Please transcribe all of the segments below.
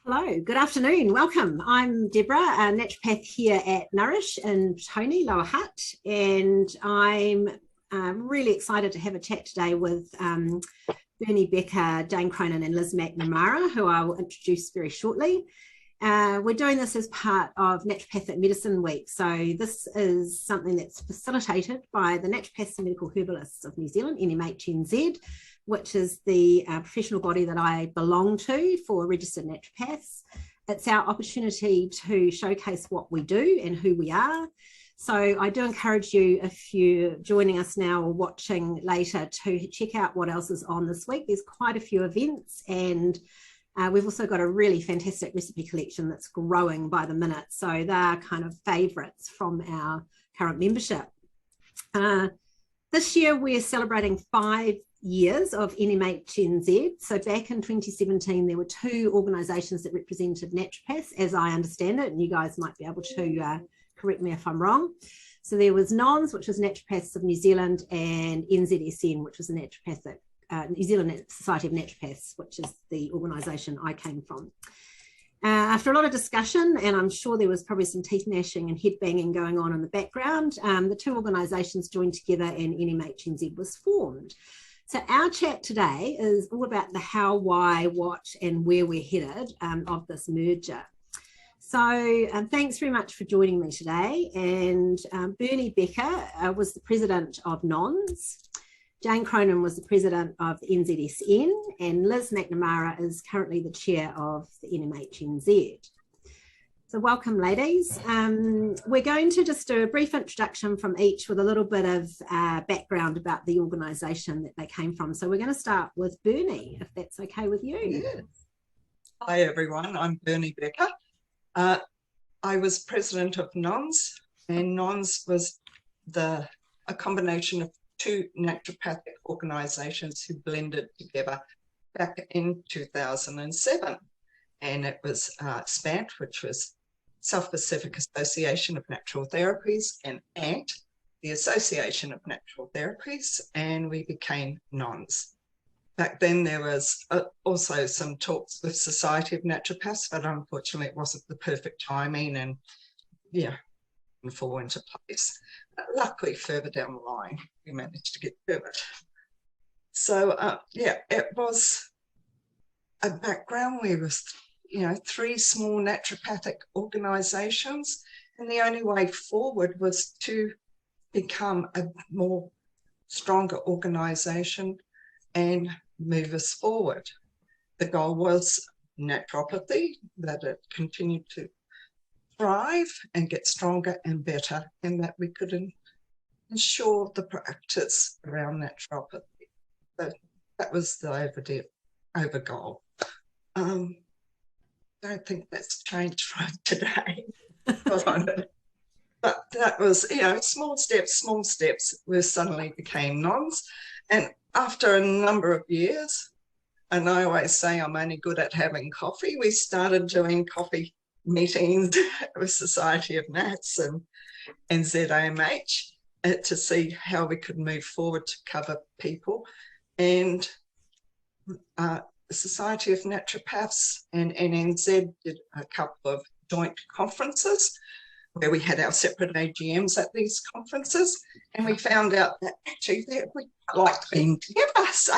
Hello, good afternoon, welcome. I'm Deborah, a naturopath here at Nourish in Tony, Lower Hutt, and I'm really excited to have a chat today with Bernie Bekker, Jane Cronin and Liz McNamara, who I will introduce very shortly. We're doing this as part of Naturopathic Medicine Week, so this is something that's facilitated by the Naturopaths and Medical Herbalists of New Zealand, NMHNZ, which is the professional body that I belong to for registered naturopaths. It's our opportunity to showcase what we do and who we are. So I do encourage you, if you're joining us now or watching later, to check out what else is on this week. There's quite a few events, and we've also got a really fantastic recipe collection that's growing by the minute. So they're kind of favourites from our current membership. This year we're celebrating 5 years of NMHNZ. So back in 2017, there were 2 organisations that represented naturopaths, as I understand it, and you guys might be able to correct me if I'm wrong. So there was NONZ, which was Naturopaths of New Zealand, and NZSN, which was the Naturopathic New Zealand Society of Naturopaths, which is the organisation I came from. After a lot of discussion, and I'm sure there was probably some teeth gnashing and head banging going on in the background, the 2 organisations joined together and NMHNZ was formed. So our chat today is all about the how, why, what, and where we're headed of this merger. So thanks very much for joining me today. And Bernie Bekker was the president of NONZ. Jane Cronin was the president of the NZSN, and Liz McNamara is currently the chair of the NMHNZ. So welcome, ladies. We're going to just do a brief introduction from each with a little bit of background about the organisation that they came from. So we're going to start with Bernie, if that's okay with you. Yes. Hi, everyone. I'm Bernie Bekker. I was president of NONZ, and NONZ was a combination of 2 naturopathic organisations who blended together back in 2007. And it was SPANT, which was Self-Pacific Association of Natural Therapies, and ANT, the Association of Natural Therapies, and we became NONZ. Back then there was also some talks with Society of Naturopaths, but unfortunately it wasn't the perfect timing, and yeah, didn't fall into place. But luckily further down the line we managed to get through it. So yeah, it was a background. We was 3 small naturopathic organisations, and the only way forward was to become a more stronger organisation and move us forward. The goal was naturopathy, that it continued to thrive and get stronger and better, and that we could ensure the practice around naturopathy. So that was the over goal. I don't think that's changed from today. But that was, small steps, we suddenly became NONZ. And after a number of years, and I always say I'm only good at having coffee, we started doing coffee meetings with Society of Nats and ZAMH to see how we could move forward to cover people. And the Society of Naturopaths and NNZ did a couple of joint conferences where we had our separate AGMs at these conferences, and we found out that actually we like being together. So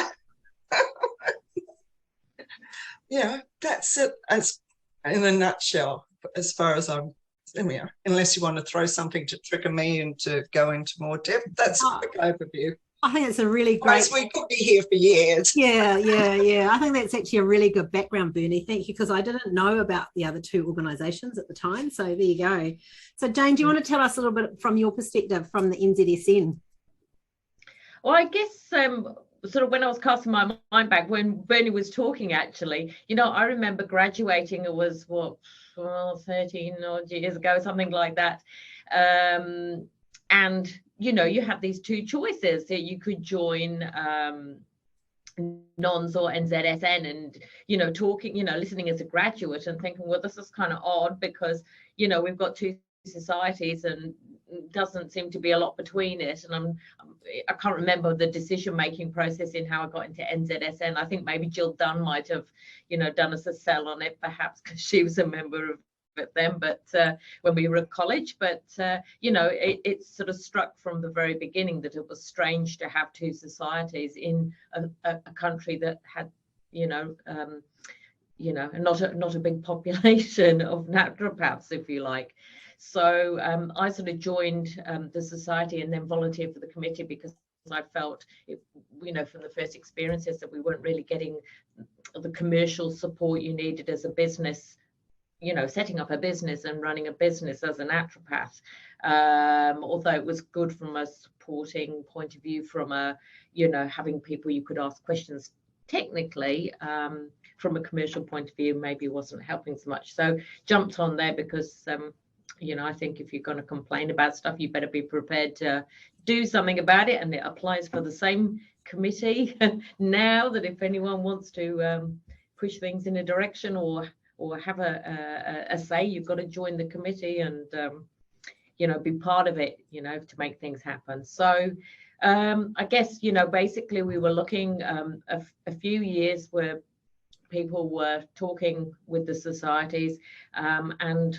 yeah, that's it as in a nutshell, as far as I'm, unless you want to throw something to trigger me and to go into more depth. That's a quick overview. I think it's a really great... We could be here for years. Yeah. I think that's actually a really good background, Bernie. Thank you, because I didn't know about the other 2 organisations at the time. So there you go. So Jane, do you want to tell us a little bit from your perspective from the NZSN? Well, I guess sort of when I was casting my mind back, when Bernie was talking, actually, I remember graduating, it was 13 odd years ago, something like that. And you have these 2 choices that you could join NONZ or NZSN, and talking, listening as a graduate and thinking, well, this is kind of odd because we've got 2 societies, and doesn't seem to be a lot between it, and I can't remember the decision-making process in how I got into NZSN. I think maybe Jill Dunn might have, done us a sell on it, perhaps because she was a member of it then, but when we were at college. But it sort of struck from the very beginning that it was strange to have two societies in a country that had, not a big population of naturopaths, if you like. So I sort of joined the society and then volunteered for the committee, because I felt, from the first experiences, that we weren't really getting the commercial support you needed as a business, setting up a business and running a business as a naturopath. Although it was good from a supporting point of view, from a, having people you could ask questions technically, from a commercial point of view, maybe wasn't helping so much. So jumped on there because, I think if you're going to complain about stuff, you better be prepared to do something about it. And it applies for the same committee now, that if anyone wants to push things in a direction or have a say, you've got to join the committee and be part of it, to make things happen. So I guess, basically we were looking a few years where people were talking with the societies, and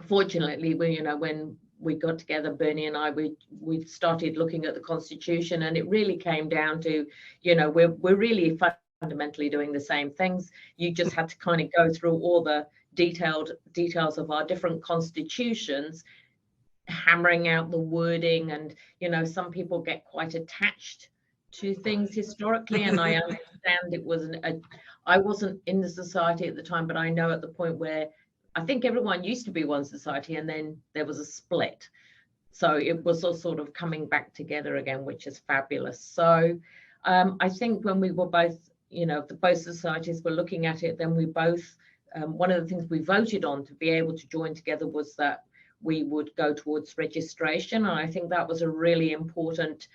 fortunately when we got together, Bernie and I, we started looking at the constitution, and it really came down to, we're really fundamentally doing the same things. You just had to kind of go through all the details of our different constitutions, hammering out the wording, and some people get quite attached to things historically, and I understand it wasn't I wasn't in the society at the time, but I know at the point where I think everyone used to be one society, and then there was a split, so it was all sort of coming back together again, which is fabulous. So I think when we were both, both societies were looking at it, then we both, one of the things we voted on to be able to join together was that we would go towards registration. And I think that was a really important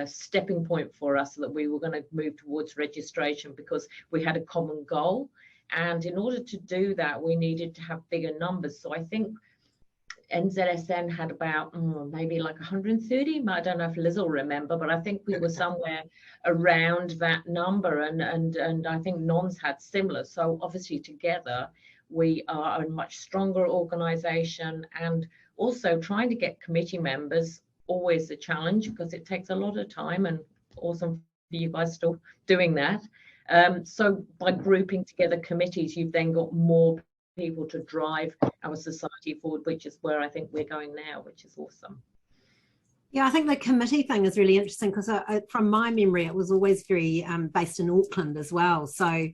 stepping point for us, that we were going to move towards registration because we had a common goal. And in order to do that, we needed to have bigger numbers. So I think NZSN had about maybe like 130. I don't know if Liz will remember, but I think we were somewhere around that number. And I think NONZ had similar. So obviously together, we are a much stronger organisation, and also trying to get committee members, always a challenge because it takes a lot of time, and awesome for you guys still doing that. So by grouping together committees, you've then got more people to drive our society forward, which is where I think we're going now, which is awesome. Yeah, I think the committee thing is really interesting because from my memory, it was always very based in Auckland as well. So,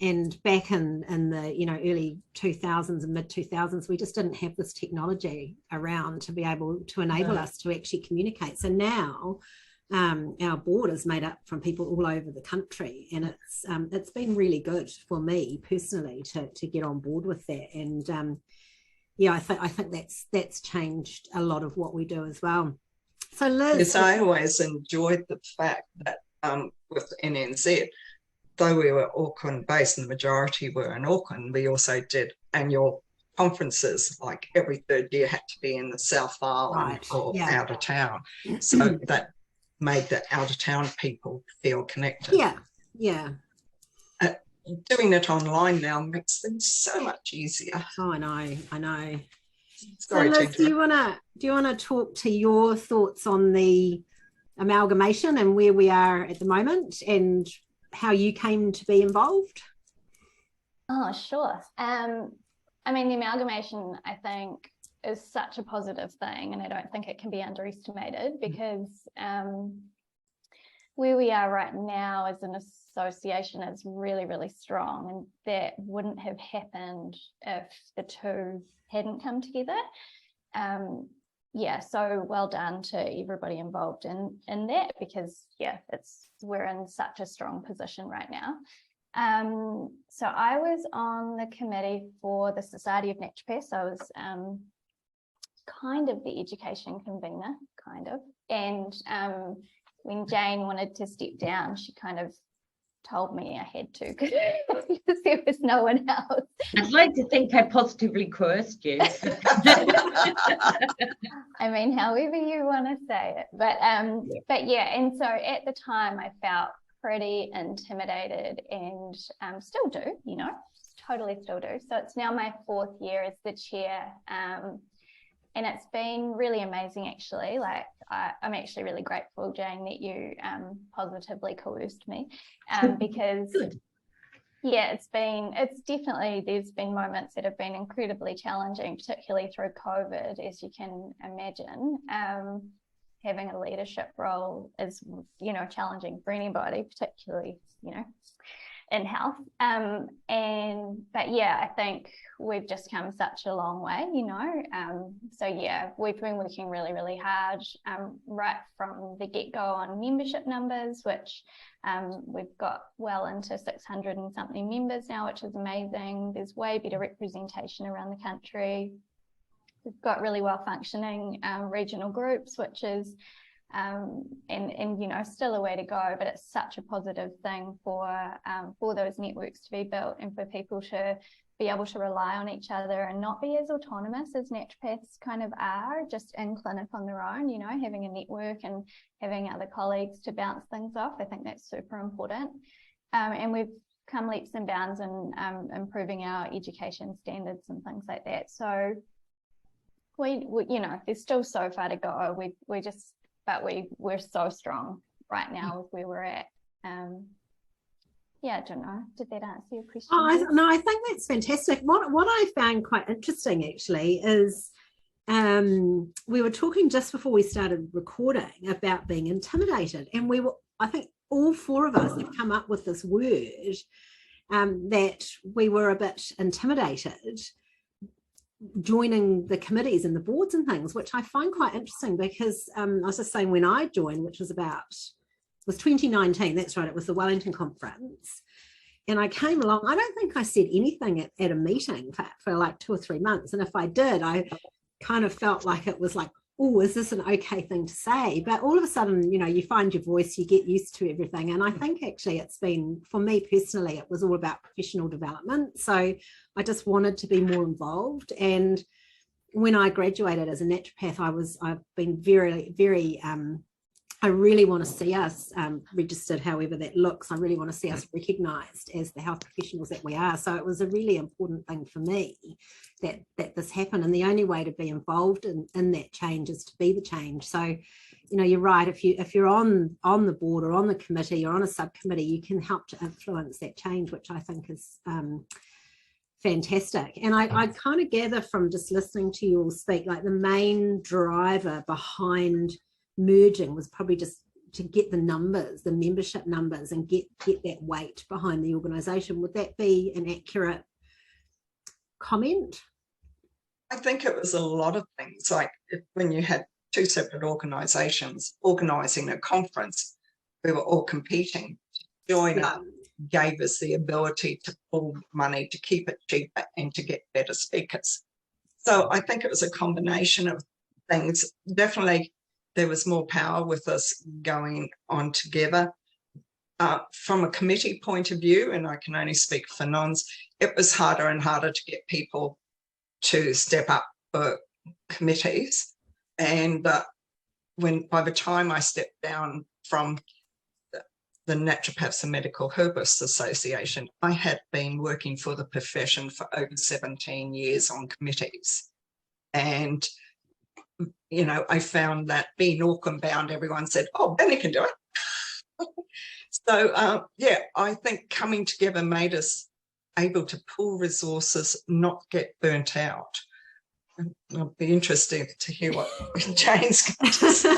and back in the early 2000s and mid 2000s, we just didn't have this technology around to be able to enable us to actually communicate. So now our board is made up from people all over the country, and it's been really good for me personally to get on board with that. And I think that's changed a lot of what we do as well. So Liz, yes, I always enjoyed the fact that with NNZ, though we were Auckland based and the majority were in Auckland, we also did annual conferences, like every third year had to be in the South Island or out of town. So that made the out of town people feel connected. Yeah. Doing it online now makes things so much easier. Oh, I know. Sorry, so Liz, do you wanna talk to your thoughts on the amalgamation and where we are at the moment and how you came to be involved? Oh, sure. I mean, the amalgamation, I think, is such a positive thing, and I don't think it can be underestimated, because where we are right now as an association is really, really strong, and that wouldn't have happened if the two hadn't come together. So well done to everybody involved in that, because we're in such a strong position right now. So I was on the committee for the Society of Naturopaths. I was kind of the education convener, and when Jane wanted to step down, she kind of told me I had to because there was no one else. I'd like to think I positively coerced you. I mean, however you want to say it, but yeah, and so at the time I felt pretty intimidated, and still do, you know, totally still do. So it's now my 4th year as the chair, and it's been really amazing, actually. Like, I'm actually really grateful, Jane, that you positively coerced me, because yeah, it's definitely, there's been moments that have been incredibly challenging, particularly through COVID, as you can imagine. Having a leadership role is, you know, challenging for anybody, particularly, you know, in health. But yeah, I think we've just come such a long way, you know. So yeah, we've been working really, really hard right from the get-go on membership numbers, which we've got well into 600 and something members now, which is amazing. There's way better representation around the country. We've got really well functioning regional groups, which is and you know, still a way to go, but it's such a positive thing for those networks to be built, and for people to be able to rely on each other and not be as autonomous as naturopaths kind of are, just in clinic on their own, you know, having a network and having other colleagues to bounce things off. I think that's super important. And we've come leaps and bounds in improving our education standards and things like that. So we you know, there's still so far to go. But we're so strong right now with where we're at. Yeah, I don't know. Did that answer your question? No, I think that's fantastic. What I found quite interesting, actually, is we were talking just before we started recording about being intimidated, and I think all 4 of us have come up with this word that we were a bit intimidated joining the committees and the boards and things, which I find quite interesting, because I was just saying, when I joined, which was 2019, that's right, it was the Wellington conference, and I came along. I don't think I said anything at a meeting for like 2 or 3 months, and if I did, I kind of felt like it was like, oh, is this an okay thing to say? But all of a sudden, you know, you find your voice, you get used to everything. And I think actually it's been, for me personally, it was all about professional development. So I just wanted to be more involved. And when I graduated as a naturopath, I've been very, very, I really want to see us registered, however that looks. I really want to see us recognised as the health professionals that we are. So it was a really important thing for me that this happened. And the only way to be involved in that change is to be the change. So, you know, you're right. If you're on the board or on the committee or on a subcommittee, you can help to influence that change, which I think is fantastic. And I kind of gather from just listening to you all speak, like the main driver behind merging was probably just to get the numbers, the membership numbers, and get that weight behind the organisation. Would that be an accurate comment? I think it was a lot of things, like when you had 2 separate organisations organising a conference, we were all competing. Join up gave us the ability to pull money, to keep it cheaper, and to get better speakers. So I think it was a combination of things. Definitely there was more power with us going on together. From a committee point of view, and I can only speak for NONZ, it was harder and harder to get people to step up for committees. And by the time I stepped down from the Naturopaths and Medical Herbalists Association, I had been working for the profession for over 17 years on committees. And you know, I found that being Auckland bound, everyone said, oh, Bernie can do it. So, yeah, I think coming together made us able to pool resources, not get burnt out. I'll be interested to hear what Jane's going to say.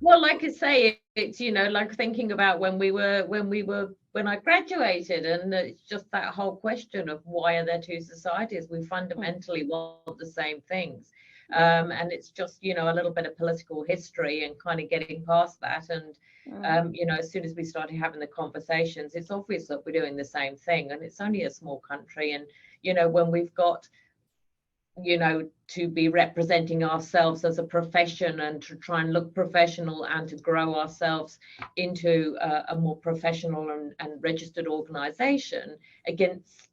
Well, like I say, it's, you know, like thinking about when I graduated, and it's just that whole question of why are there 2 societies? We fundamentally want the same things. And it's just, you know, a little bit of political history and kind of getting past that. And, you know, as soon as we started having the conversations, it's obvious that we're doing the same thing, and it's only a small country. And, you know, when we've got to be representing ourselves as a profession and to try and look professional and to grow ourselves into a more professional and registered organisation against,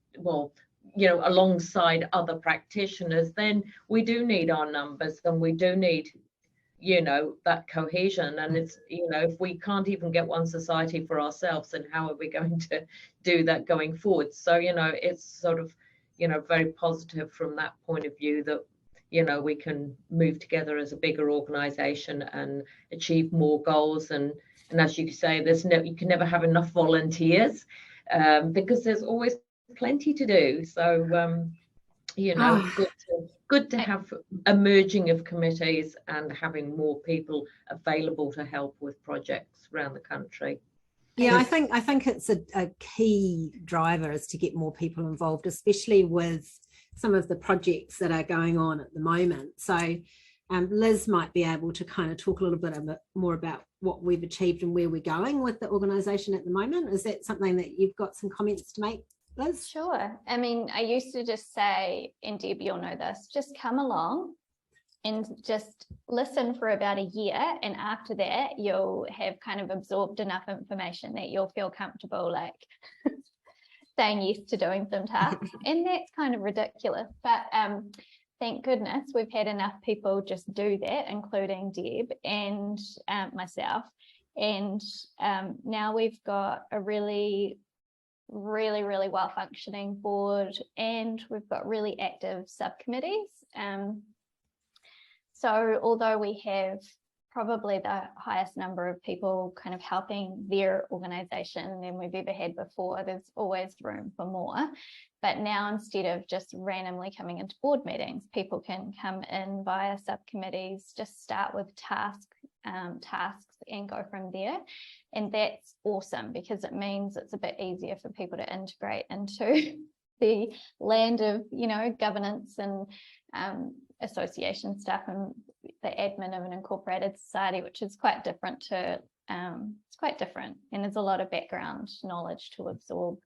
alongside other practitioners, then we do need our numbers and we do need, that cohesion. And it's, if we can't even get one society for ourselves, then how are we going to do that going forward? So, it's sort of, very positive from that point of view that, we can move together as a bigger organisation and achieve more goals. And as you say, you can never have enough volunteers because there's always plenty to do. So, good to have a merging of committees and having more people available to help with projects around the country. Yeah, I think it's a key driver is to get more people involved, especially with some of the projects that are going on at the moment. So Liz might be able to kind of talk a little bit more about what we've achieved and where we're going with the organisation at the moment. Is that something that you've got some comments to make, Liz? Sure. I mean, I used to just say, and Deb, you'll know this, just come along and just listen for about a year. And after that, you'll have kind of absorbed enough information that you'll feel comfortable like saying yes to doing some tasks. And that's kind of ridiculous. But thank goodness we've had enough people just do that, including Deb and myself. And now we've got a really well functioning board, and we've got really active subcommittees. So although we have probably the highest number of people kind of helping their organisation than we've ever had before, there's always room for more. But now, instead of just randomly coming into board meetings, people can come in via subcommittees, just start with tasks and go from there. And that's awesome because it means it's a bit easier for people to integrate into the land of, governance and association stuff and the admin of an incorporated society, which is quite different to, it's quite different. And there's a lot of background knowledge to absorb.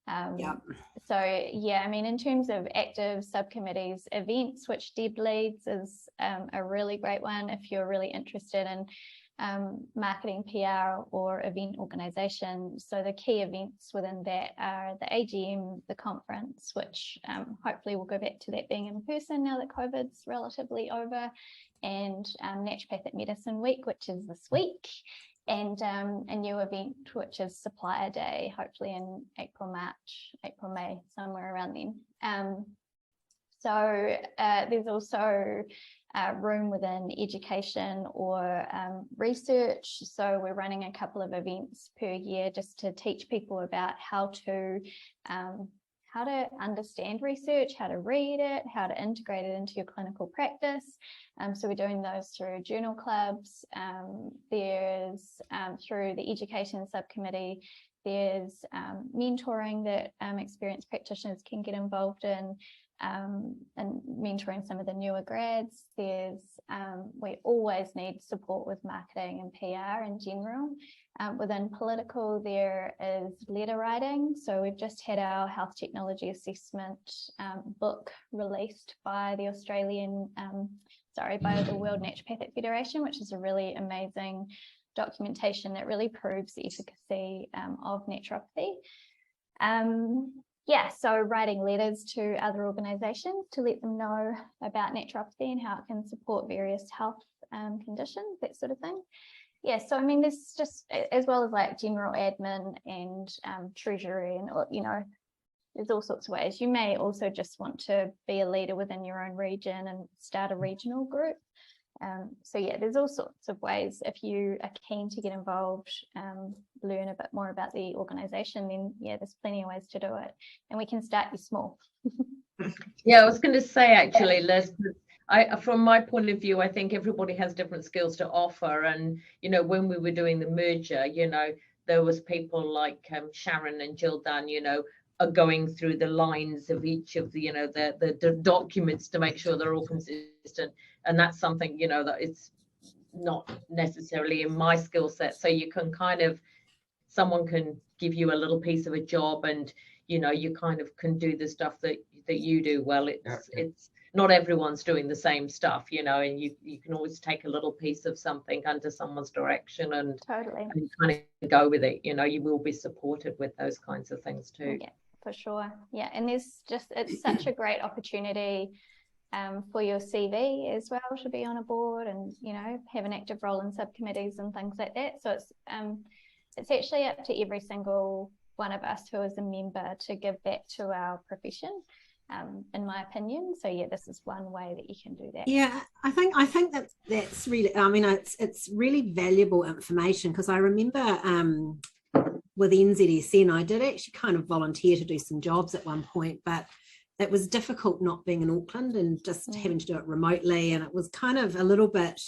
So yeah, I mean, in terms of active subcommittees, events, which Deb leads, is a really great one if you're really interested in marketing, PR, or event organisation. So the key events within that are the AGM, the conference, which hopefully we'll go back to that being in person now that COVID's relatively over, and Naturopathic Medicine Week, which is this week, and a new event, which is Supplier Day, hopefully in April, May, somewhere around then. So there's also room within education or research. So we're running a couple of events per year just to teach people about how to understand research, how to read it, how to integrate it into your clinical practice. So we're doing those through journal clubs. There's through the education subcommittee, there's mentoring that experienced practitioners can get involved in, and mentoring some of the newer grads. We always need support with marketing and PR in general. Within political, there is letter writing. So we've just had our health technology assessment book released by the by the World Naturopathic Federation, which is a really amazing documentation that really proves the efficacy of naturopathy. So writing letters to other organisations to let them know about naturopathy and how it can support various health conditions, that sort of thing. So I mean, there's just, as well as like general admin and treasury and, there's all sorts of ways. You may also just want to be a leader within your own region and start a regional group. There's all sorts of ways. If you are keen to get involved, learn a bit more about the organisation, then there's plenty of ways to do it, and we can start you small. I was going to say, actually, Liz, from my point of view, I think everybody has different skills to offer, and when we were doing the merger, there was people like Sharon and Jill Dunn, are going through the lines of each of the the documents to make sure they're all consistent. And that's something, that it's not necessarily in my skill set. So you can someone can give you a little piece of a job and, you know, you kind of can do the stuff that you do well. It's not everyone's doing the same stuff, you know, and you can always take a little piece of something under someone's direction and Totally. and kind of go with it. You know, you will be supported with those kinds of things too. Yeah, for sure. Yeah, and there's just, it's such a great opportunity for your CV as well to be on a board and, you know, have an active role in subcommittees and things like that. So it's actually up to every single one of us who is a member to give back to our profession, in my opinion. So yeah, this is one way that you can do that. Yeah, I think that's really, I mean, it's really valuable information, because I remember with NZSN, I did actually kind of volunteer to do some jobs at one point, but it was difficult not being in Auckland and just having to do it remotely. And it was kind of a little bit,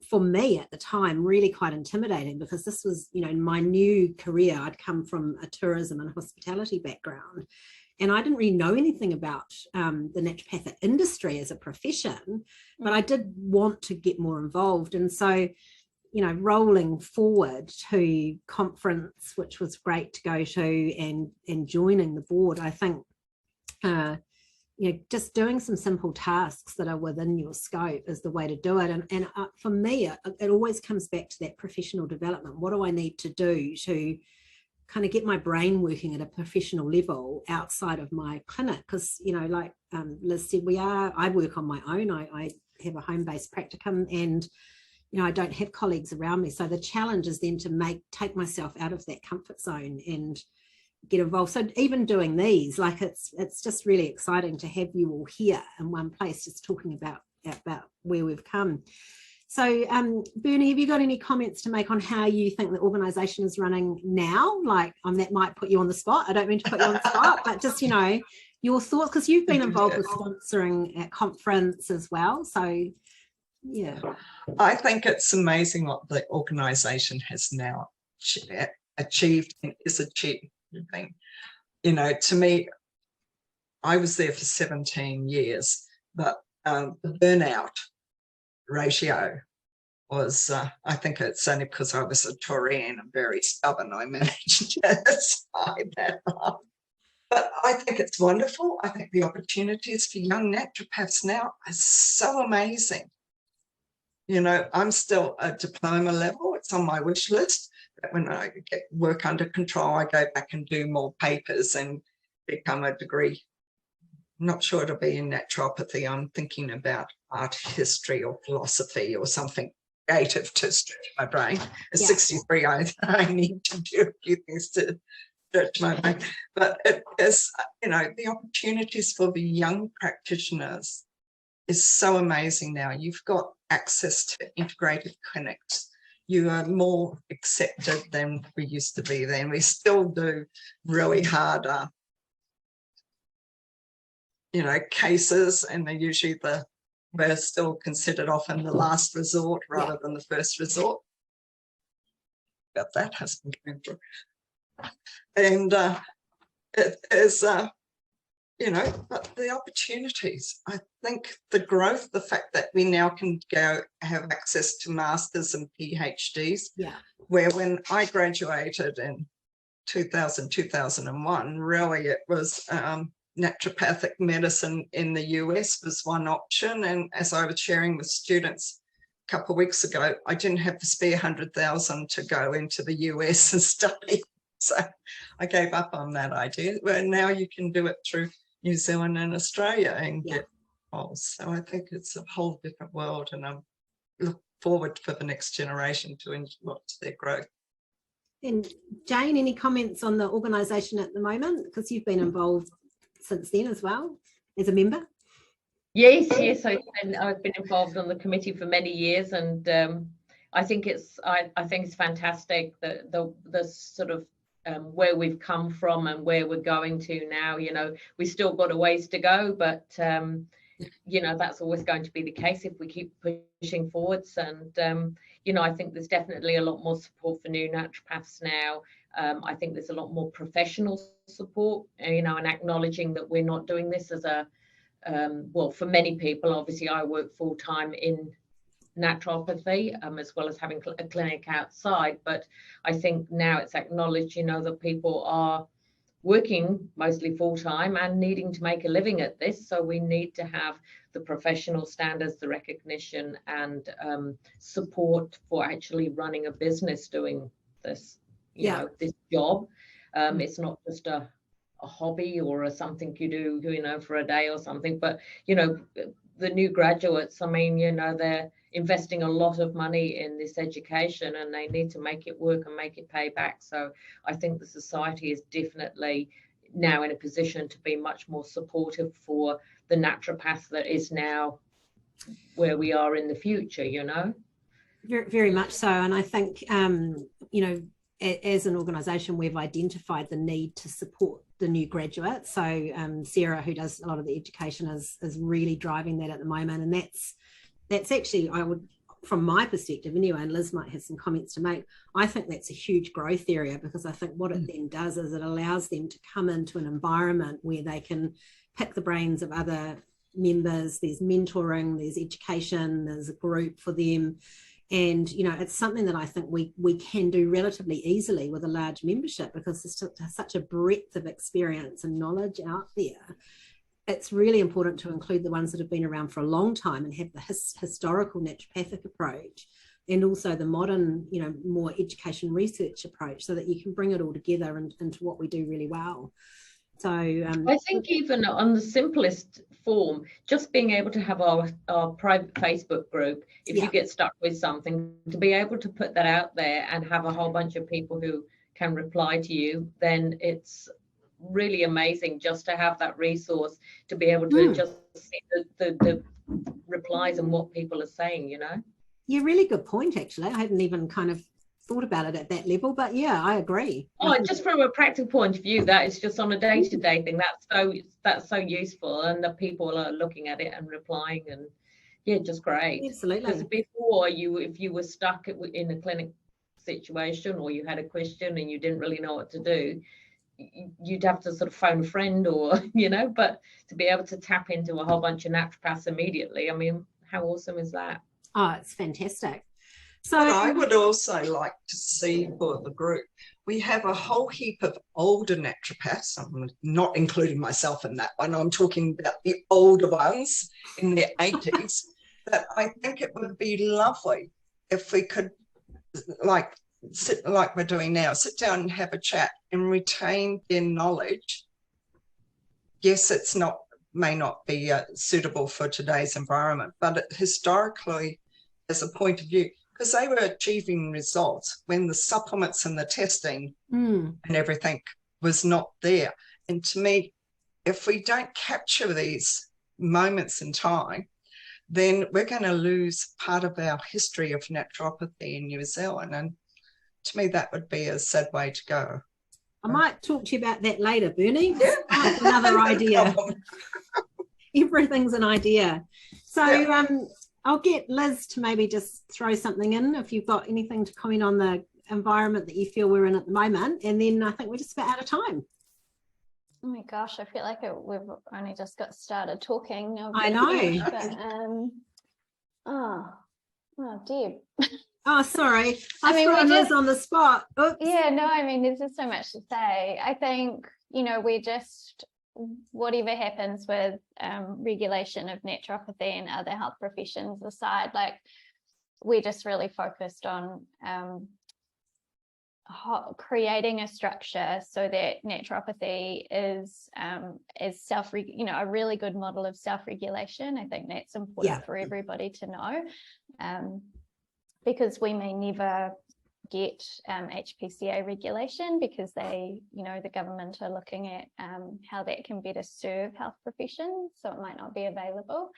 for me at the time, really quite intimidating, because this was, you know, my new career. I'd come from a tourism and hospitality background, and I didn't really know anything about the naturopathic industry as a profession, but I did want to get more involved. And so, you know, rolling forward to conference, which was great to go to, and joining the board, I think, you know, just doing some simple tasks that are within your scope is the way to do it. And for me, it always comes back to that professional development. What do I need to do to kind of get my brain working at a professional level outside of my clinic? Because, you know, like Liz said, I work on my own. I have a home-based practicum, and, you know, I don't have colleagues around me. So the challenge is then to take myself out of that comfort zone and get involved. So even doing these, like, it's just really exciting to have you all here in one place, just talking about where we've come. So Bernie, have you got any comments to make on how you think the organisation is running now? Like, that might put you on the spot. I don't mean to put you on the spot, but just, you know, your thoughts, because you've been involved with sponsoring at conference as well. So yeah, I think it's amazing what the organisation has now achieved and is achieving. You know, to me, I was there for 17 years, but the burnout ratio was, I think it's only because I was a Tory and I'm very stubborn, I managed to slide that up. But I think it's wonderful. I think the opportunities for young naturopaths now are so amazing. You know, I'm still at diploma level. It's on my wish list. But when I get work under control, I go back and do more papers and become a degree. I'm not sure it'll be in naturopathy. I'm thinking about art history or philosophy or something creative to stretch my brain. At 63, I need to do a few things to stretch my brain. But it is, you know, the opportunities for the young practitioners is so amazing now. You've got access to integrated clinics. You are more accepted than we used to be then. We still do really hard, you know, cases, and they're usually we're still considered often the last resort rather than the first resort. But that has been going through. And it is, you know, but the opportunities, I think the growth, the fact that we now can go have access to masters and PhDs, where when I graduated in 2001, really it was naturopathic medicine in the US was one option. And as I was sharing with students a couple of weeks ago, I didn't have the spare 100,000 to go into the US and study. So I gave up on that idea. Well, now you can do it through New Zealand and Australia and get roles. So I think it's a whole different world, and I'm looking forward for the next generation to watch their growth. And Jane, any comments on the organisation at the moment? Because you've been involved since then as well as a member. Yes, I've been involved on the committee for many years, and I think it's fantastic that the sort of where we've come from and where we're going to now. You know, we still got a ways to go, but you know, that's always going to be the case if we keep pushing forwards. And you know, I think there's definitely a lot more support for new naturopaths now. I think there's a lot more professional support, you know, and acknowledging that we're not doing this as a well, for many people. Obviously, I work full-time in naturopathy, as well as having a clinic outside, but I think now it's acknowledged, you know, that people are working mostly full-time and needing to make a living at this. So we need to have the professional standards, the recognition, and support for actually running a business doing this, you know, this job. It's not just a hobby or something you do, you know, for a day or something, but, you know, the new graduates, I mean, you know, they're investing a lot of money in this education and they need to make it work and make it pay back. So I think the society is definitely now in a position to be much more supportive for the naturopath that is now where we are in the future, you know. Very, very much so. And I think, you know, as an organisation, we've identified the need to support the new graduates. So Sarah, who does a lot of the education, is really driving that at the moment. And that's actually, I would, from my perspective anyway, and Liz might have some comments to make, I think that's a huge growth area, because I think what it then does is it allows them to come into an environment where they can pick the brains of other members. There's mentoring, there's education, there's a group for them. And, you know, it's something that I think we can do relatively easily with a large membership, because there's such a breadth of experience and knowledge out there. It's really important to include the ones that have been around for a long time and have the historical naturopathic approach, and also the modern, you know, more education research approach, so that you can bring it all together into what we do really well. So I think even on the simplest form, just being able to have our private Facebook group, if you get stuck with something, to be able to put that out there and have a whole bunch of people who can reply to you, then it's really amazing just to have that resource to be able to just see the replies and what people are saying, you know. Yeah, really good point, actually. I hadn't even kind of thought about it at that level, but yeah, I agree. Oh, just from a practical point of view, that is just on a day-to-day thing. That's so useful, and the people are looking at it and replying, and yeah, just great. Absolutely. Because before, if you were stuck in a clinic situation, or you had a question and you didn't really know what to do, you'd have to sort of phone a friend, or, you know, but to be able to tap into a whole bunch of naturopaths immediately, I mean, how awesome is that? Oh, it's fantastic. So but I would also like to see for the group, we have a whole heap of older naturopaths. I'm not including myself in that one. I'm talking about the older ones in their 80s. That I think it would be lovely if we could, like we're doing now, sit down and have a chat and retain their knowledge. Yes, may not be suitable for today's environment, but historically, as a point of view, because they were achieving results when the supplements and the testing and everything was not there. And to me, if we don't capture these moments in time, then we're going to lose part of our history of naturopathy in New Zealand. And to me, that would be a sad way to go. I might talk to you about that later, Bernie. Yeah. Another idea. Everything's an idea. So I'll get Liz to maybe just throw something in if you've got anything to comment on the environment that you feel we're in at the moment. And then I think we're just about out of time. Oh my gosh, I feel like we've only just got started talking. I know. But, Deb. Oh, sorry. I mean, thrown Liz on the spot. Oops. Yeah, no, I mean, there's just so much to say. I think, you know, whatever happens with regulation of naturopathy and other health professions aside, like, we're just really focused on creating a structure so that naturopathy is a really good model of self-regulation. I think that's important for everybody to know, because we may never get HPCA regulation, because the government are looking at how that can better serve health professions, so it might not be available.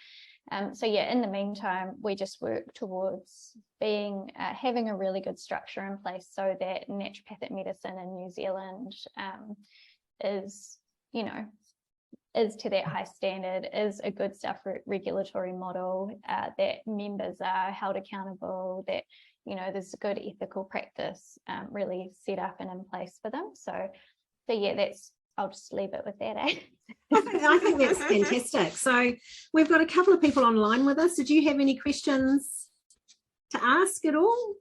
So yeah, in the meantime, we just work towards having a really good structure in place so that naturopathic medicine in New Zealand is to that high standard, is a good self-regulatory model, that members are held accountable, that there's a good ethical practice really set up and in place for them. So yeah, I'll just leave it with that. I think that's fantastic. So we've got a couple of people online with us. Did you have any questions to ask at all?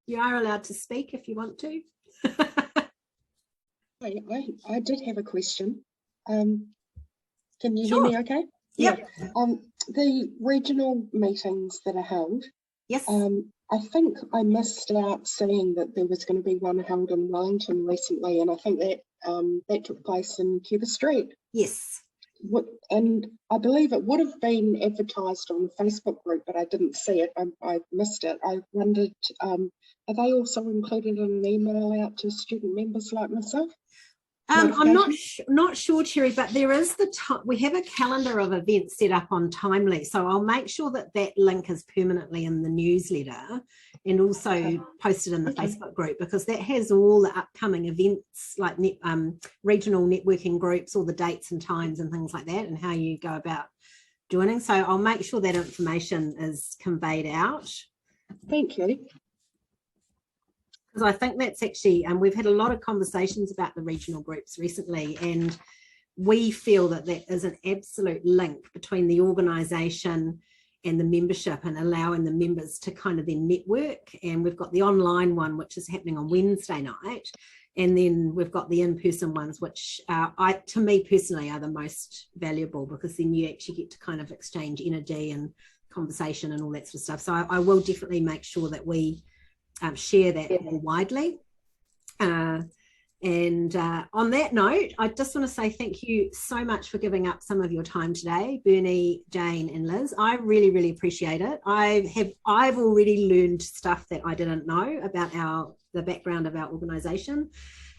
You are allowed to speak if you want to. I did have a question. Can you Sure. hear me okay? Yep. Yeah. The regional meetings that are held, Yes. I think I missed out seeing that there was going to be one held in Wellington recently, and I think that that took place in Cuba Street. Yes. And I believe it would have been advertised on the Facebook group, but I didn't see it. I missed it. I wondered, are they also included in an email out to student members like myself? I'm not sure, Cherry, but there is we have a calendar of events set up on Timely, so I'll make sure that that link is permanently in the newsletter and also posted in the Facebook group, because that has all the upcoming events like regional networking groups, all the dates and times and things like that, and how you go about joining. So I'll make sure that information is conveyed out. Thank you. Because I think that's actually, we've had a lot of conversations about the regional groups recently, and we feel that that is an absolute link between the organisation and the membership, and allowing the members to kind of then network. And we've got the online one, which is happening on Wednesday night, and then we've got the in-person ones, which to me personally are the most valuable, because then you actually get to kind of exchange energy and conversation and all that sort of stuff. So I will definitely make sure that we share that more widely. And on that note, I just want to say thank you so much for giving up some of your time today, Bernie, Jane and Liz. I really, really appreciate it. I've already learned stuff that I didn't know about the background of our organisation.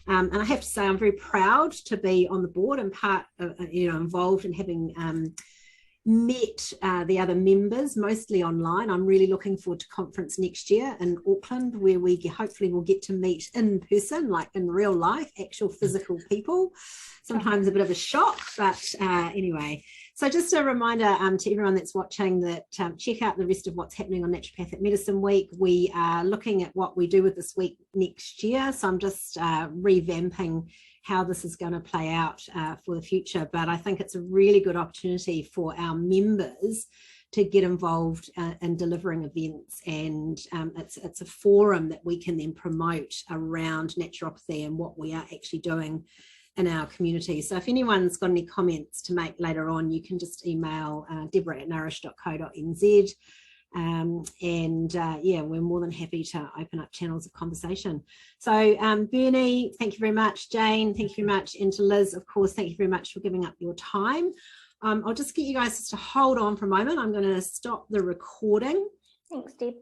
And I have to say I'm very proud to be on the board and part of, involved in having met the other members, mostly online. I'm really looking forward to conference next year in Auckland, where we hopefully will get to meet in person, like in real life, actual physical people. Sometimes a bit of a shock, but anyway. So just a reminder to everyone that's watching that check out the rest of what's happening on Naturopathic Medicine Week. We are looking at what we do with this week next year. So I'm just revamping how this is going to play out for the future. But I think it's a really good opportunity for our members to get involved in delivering events, and it's a forum that we can then promote around naturopathy and what we are actually doing in our community. So if anyone's got any comments to make later on, you can just email deborah@nourish.co.nz. Yeah, we're more than happy to open up channels of conversation. So Bernie, thank you very much. Jane, thank you very much. And to Liz, of course, thank you very much for giving up your time. I'll just get you guys just to hold on for a moment. I'm going to stop the recording. Thanks, Deb.